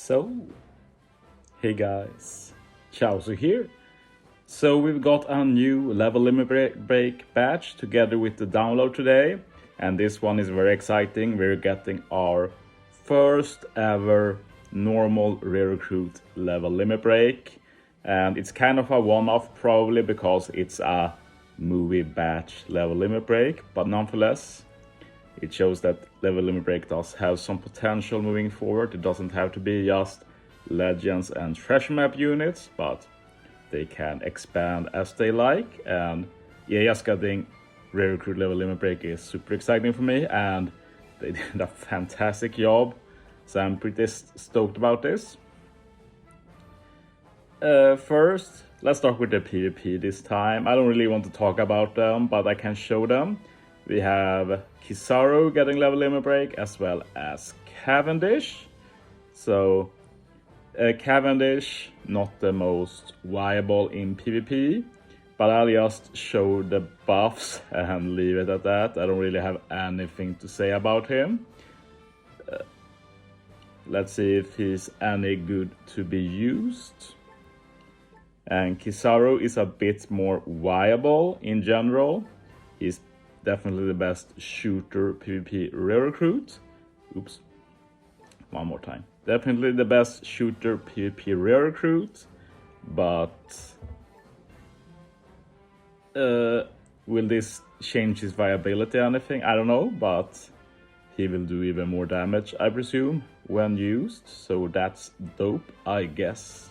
So, hey guys, Chauzu here. So we've got a new level limit break badge together with the download today. And this one is very exciting. We're getting our first ever normal rare recruit level limit break. And it's kind of a one-off probably because it's a movie batch level limit break, but nonetheless, it shows that level limit break does have some potential moving forward. It doesn't have to be just legends and treasure map units, but they can expand as they like. And yeah, just getting rare recruit level limit break is super exciting for me, and they did a fantastic job. So I'm pretty stoked about this. First, let's start with the PvP this time. I don't really want to talk about them, but I can show them. We have Kizaru getting level limit break as well as Cavendish. So Cavendish, not the most viable in PvP, but I'll just show the buffs and leave it at that. I don't really have anything to say about him. Let's see if he's any good to be used. And Kizaru is a bit more viable in general. He's definitely the best shooter PvP rare recruit. Oops, one more time. Definitely the best shooter PvP rare recruit, but will this change his viability or anything? I don't know, but he will do even more damage, I presume, when used, so that's dope, I guess.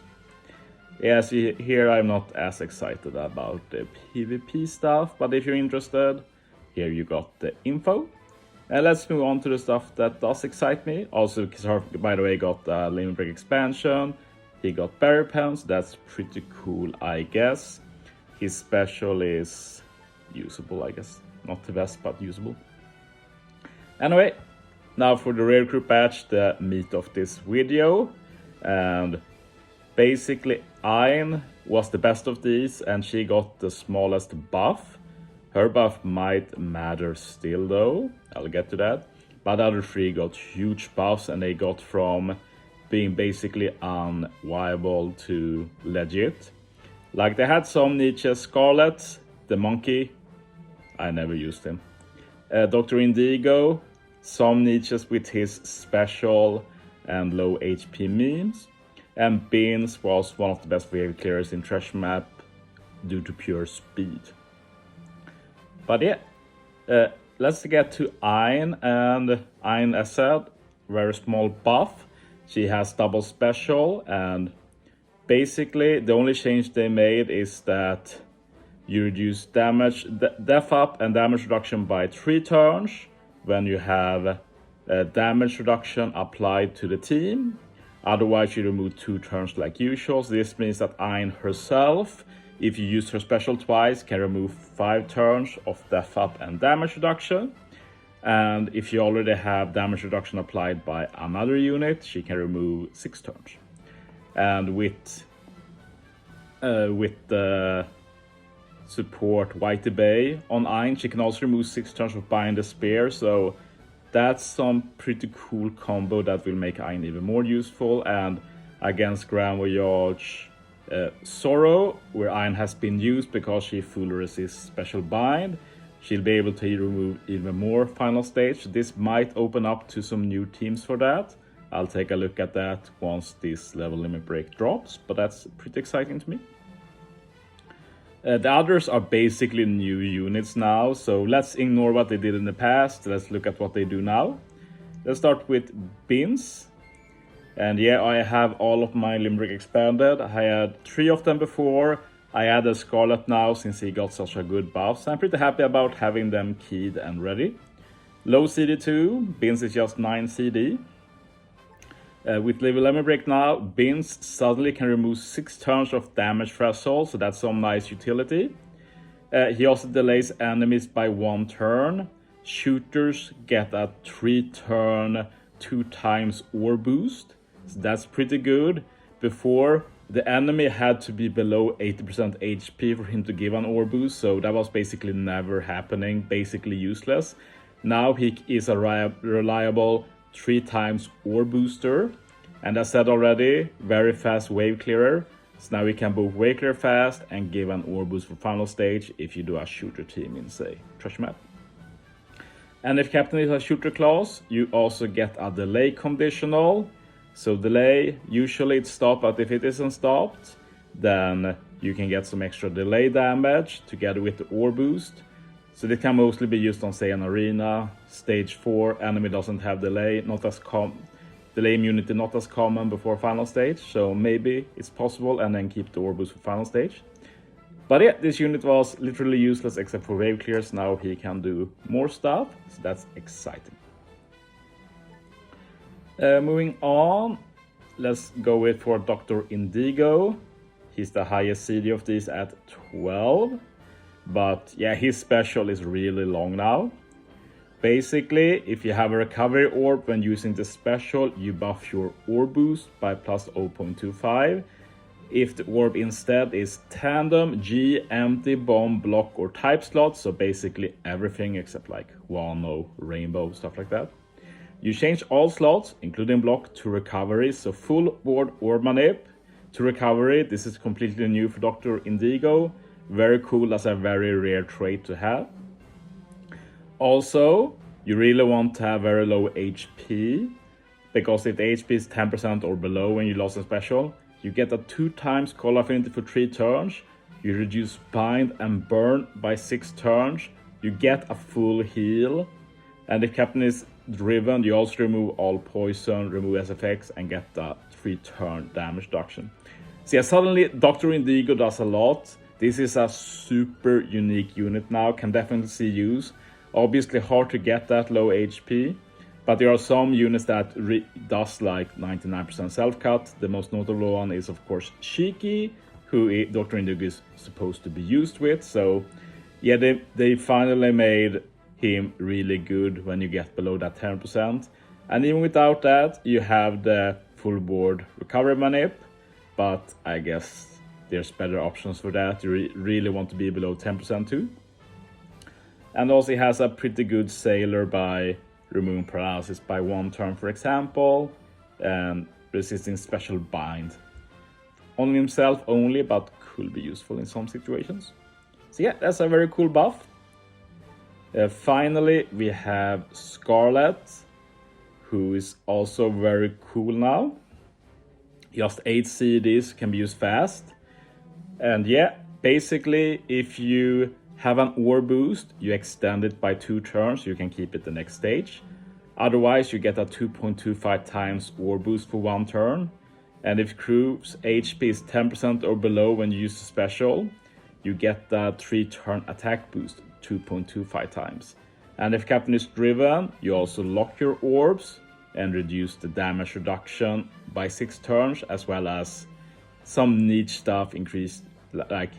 Yeah, see, here I'm not as excited about the PvP stuff, but if you're interested, here you got the info. And let's move on to the stuff that does excite me. Also, Kizaru, by the way, got a limit break expansion. He got berry pens, that's pretty cool, I guess. His special is usable, I guess. Not the best, but usable. Anyway, now for the rare recruit badge, the meat of this video. And basically, Ayn was the best of these, and she got the smallest buff. Her buff might matter still though, I'll get to that. But the other three got huge buffs, and they got from being basically unviable to legit. Like they had some niches. Scarlet, the monkey, I never used him. Dr. Indigo, some niches with his special and low HP memes. And Binz was one of the best vehicle clearers in treasure map due to pure speed. But yeah, let's get to Ayn. And Ayn, as said, very small buff. She has double special, and basically the only change they made is that you reduce damage, def up and damage reduction by 3 turns when you have damage reduction applied to the team. Otherwise, you remove 2 turns like usual. So this means that Ayn herself, if you use her special twice, can remove 5 turns of def up and damage reduction. And if you already have damage reduction applied by another unit, she can remove 6 turns. And with the support Whitey Bay on Ayn, she can also remove 6 turns of Bind the Spear. So that's some pretty cool combo that will make Ayn even more useful. And against Grand Voyage Sorrow, where Ayn has been used because she fully resists special bind, she'll be able to remove even more final stage. This might open up to some new teams for that. I'll take a look at that once this level limit break drops, but that's pretty exciting to me. The others are basically new units now, so let's ignore what they did in the past. Let's look at what they do now. Let's start with Binz. And yeah, I have all of my limerick expanded. I had 3 of them before. I added Scarlet now since he got such a good buff, so I'm pretty happy about having them keyed and ready. Low CD2, Binz is just 9 CD. With level limit break now, Binz suddenly can remove 6 turns of damage threshold, so that's some nice utility. He also delays enemies by 1 turn. Shooters get a 3-turn 2 times ore boost, so that's pretty good. Before, the enemy had to be below 80% HP for him to give an ore boost, so that was basically never happening, basically useless. Now he is a reliable 3 times ore booster. And as said already, very fast wave clearer. So now we can both wave clear fast and give an orb boost for final stage if you do a shooter team in, say, treasure map. And if captain is a shooter class, you also get a delay conditional. So delay, usually it's stopped, but if it isn't stopped, then you can get some extra delay damage together with the orb boost. So they can mostly be used on, say, an arena, stage 4, enemy doesn't have delay, delay immunity not as common before final stage, so maybe it's possible, and then keep the orb boost for final stage. But yeah, this unit was literally useless except for wave clears. Now he can do more stuff, so that's exciting. Moving on, let's go with for Dr. Indigo. He's the highest CD of these at 12. But yeah, his special is really long now. Basically, if you have a recovery orb when using the special, you buff your orb boost by plus 0.25. If the orb instead is tandem, G, empty, bomb, block, or type slot, so basically everything except like Wano, rainbow, stuff like that. You change all slots, including block, to recovery, so full board orb manip to recovery. This is completely new for Dr. Indigo. Very cool, that's a very rare trait to have. Also, you really want to have very low HP, because if the HP is 10% or below when you lost a special, you get a 2x call affinity for 3 turns, you reduce bind and burn by 6 turns, you get a full heal, and if captain is driven, you also remove all poison, remove SFX, and get the 3-turn damage reduction. So yeah, suddenly Dr. Indigo does a lot. This is a super unique unit now, can definitely see use. Obviously hard to get that low HP, but there are some units that does like 99% self-cut. The most notable one is of course Shiki, who Dr. Indigo is supposed to be used with. So yeah, they finally made him really good when you get below that 10%. And even without that, you have the full board recovery manip, but I guess there's better options for that. You really want to be below 10% too. And also he has a pretty good sailor by removing paralysis by 1 turn, for example, and resisting special bind. On himself only, but could be useful in some situations. So yeah, that's a very cool buff. Finally, we have Scarlet, who is also very cool now. Just 8 CDs, can be used fast. And yeah, basically, if you have an orb boost, you extend it by 2 turns, you can keep it the next stage. Otherwise, you get a 2.25 times orb boost for 1 turn. And if crew's HP is 10% or below when you use the special, you get the 3-turn attack boost 2.25 times. And if captain is driven, you also lock your orbs and reduce the damage reduction by 6 turns, as well as some niche stuff, increased like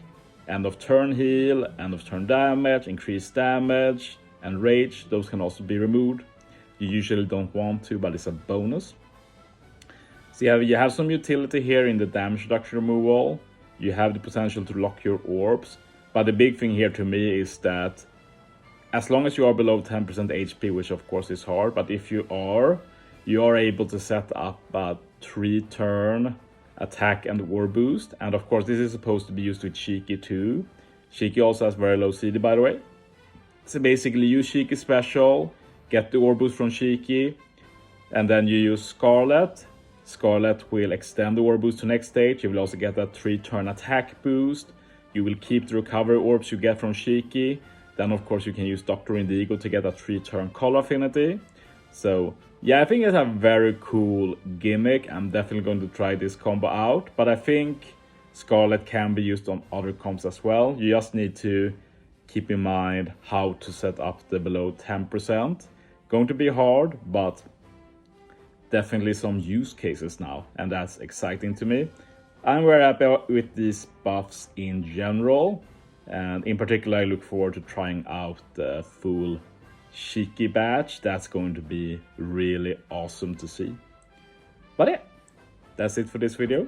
end of turn heal, end of turn damage, increased damage, and rage. Those can also be removed. You usually don't want to, but it's a bonus. So you have some utility here in the damage reduction removal. You have the potential to lock your orbs, but the big thing here to me is that as long as you are below 10% HP, which of course is hard, but if you are able to set up a 3-turn attack and orb boost. And of course this is supposed to be used with Shiki too. Shiki also has very low CD, by the way. So basically use Shiki special, get the orb boost from Shiki, and then you use Scarlet. Scarlet will extend the orb boost to next stage. You will also get that 3-turn attack boost. You will keep the recovery orbs you get from Shiki. Then of course you can use Dr. Indigo to get a 3-turn call affinity. So yeah, I think it's a very cool gimmick. I'm definitely going to try this combo out, but I think Scarlet can be used on other comps as well. You just need to keep in mind how to set up the below 10%. Going to be hard, but definitely some use cases now, and that's exciting to me. I'm very happy with these buffs in general, and in particular I look forward to trying out the full Shiki badge. That's going to be really awesome to see. But yeah, that's it for this video.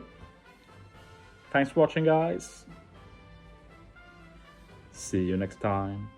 Thanks for watching, guys. See you next time.